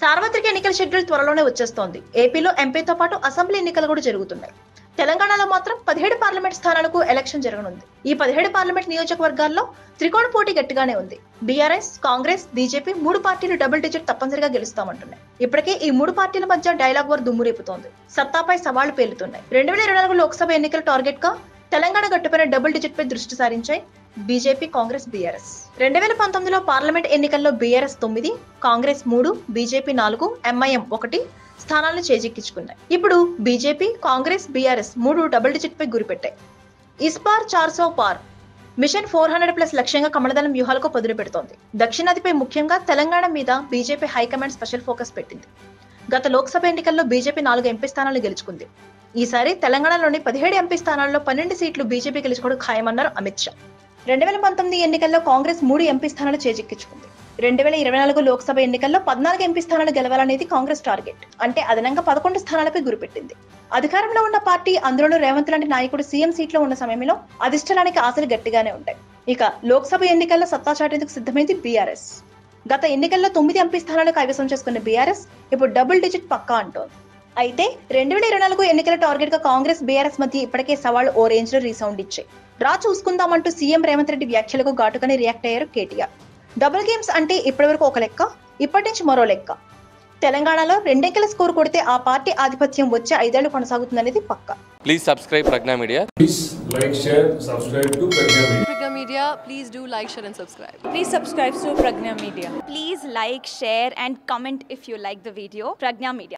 సార్వత్రిక ఎన్నికల షెడ్యూల్ త్వరలోనే వచ్చేస్తోంది. ఏపీలో ఎంపీతో పాటు అసెంబ్లీ ఎన్నికలు కూడా జరుగుతున్నాయి. తెలంగాణలో మాత్రం 17 పార్లమెంట్ స్థానాలకు ఎలక్షన్ జరగనుంది. ఈ 17 పార్లమెంట్ నియోజకవర్గాల్లో త్రికోణ పోటీ గట్టిగానే ఉంది. బీఆర్ఎస్, కాంగ్రెస్, బీజేపీ 3 పార్టీలు డబుల్ డిజిట్ తప్పనిసరిగా గెలుస్తామంటున్నాయి. ఇప్పటికే ఈ 3 పార్టీల మధ్య డైలాగ్ వార్ దుమ్మురేపుతోంది. సత్తాపై సవాళ్లు పేలుతున్నాయి. 2024 లోక్సభ ఎన్నికల టార్గెట్ గా తెలంగాణ గట్టుపైన డబుల్ డిజిట్ పై దృష్టి సారించాయి బీజేపీ, కాంగ్రెస్, బీఆర్ఎస్. 2019లో పార్లమెంట్ ఎన్నికల్లో బీఆర్ఎస్ 9, కాంగ్రెస్ 3, బీజేపీ 4, ఎంఐఎం 1 స్థానాలను చేజిక్కించుకున్నాయి. ఇప్పుడు BJP, Congress, BRS 3 double digit పై గురిపెట్టాయి. ఇస్ పార్ 400 పార్ మిషన్ 400+ లక్ష్యంగా కమలదళం వ్యూహాలకు పదులు పెడుతోంది. దక్షిణాదిపై ముఖ్యంగా తెలంగాణ మీద బీజేపీ హైకమాండ్ స్పెషల్ ఫోకస్ పెట్టింది. గత లోక్సభ ఎన్నికల్లో బీజేపీ 4 ఎంపీ స్థానాలు గెలుచుకుంది. ఈసారి తెలంగాణలోని 17 ఎంపీ స్థానాల్లో 12 సీట్లు బీజేపీ గెలుచుకోవడం ఖాయమన్నారు అమిత్ షా. 2019 ఎన్నికల్లో కాంగ్రెస్ 3 ఎంపీ స్థానాలు చేజిక్కించుకుంది. 2024 లోక్సభ ఎన్నికల్లో 14 ఎంపీ స్థానాలు గెలవాలనేది కాంగ్రెస్ టార్గెట్. అంటే అదనంగా 11 స్థానాలపై గురిపెట్టింది. అధికారంలో ఉన్న పార్టీ, అందులోనూ రేవంత్ లాంటి నాయకుడు సీఎం సీట్లో ఉన్న సమయంలో అధిష్టానానికి ఆశలు గట్టిగానే ఉంటాయి. ఇక లోక్సభ ఎన్నికల్లో సత్తా చాటేందుకు సిద్ధమైంది బీఆర్ఎస్. గత ఎన్నికల్లో 9 ఎంపీ స్థానాలు కైవసం చేసుకున్న బీఆర్ఎస్ ఇప్పుడు డబుల్ డిజిట్ పక్కా అంటోంది. అయితే 2024 ఎన్నికల టార్గెట్ గా కాంగ్రెస్, బీఆర్ఎస్ మధ్య ఇప్పటికే సవాళ్లు ఓ రేంజ్ లో రీసౌండ్ ఇచ్చాయి. రా చూసుకుందామంటూ సీఎం రేవంత్ రెడ్డి వ్యాఖ్యలకు ఘాటుగానే రియాక్ట్ అయ్యారు కేటీఆర్. డబుల్ గేమ్స్ అంటే ఇప్పటివరకు ఒక లెక్క, ఇప్పటి నుంచి మరో లెక్క. తెలంగాణలో 2 అంకెల స్కోర్ కొడితే ఆ పార్టీ ఆధిపత్యం వచ్చే 5 ఏళ్లు కొనసాగుతుందనేది పక్కా. Please subscribe Pragna Media. Please like, share, subscribe to Pragna Media. Pragna Media, please do like, share and subscribe. Please subscribe to Pragna Media. Please like, share and comment if you like the video. Pragna Media.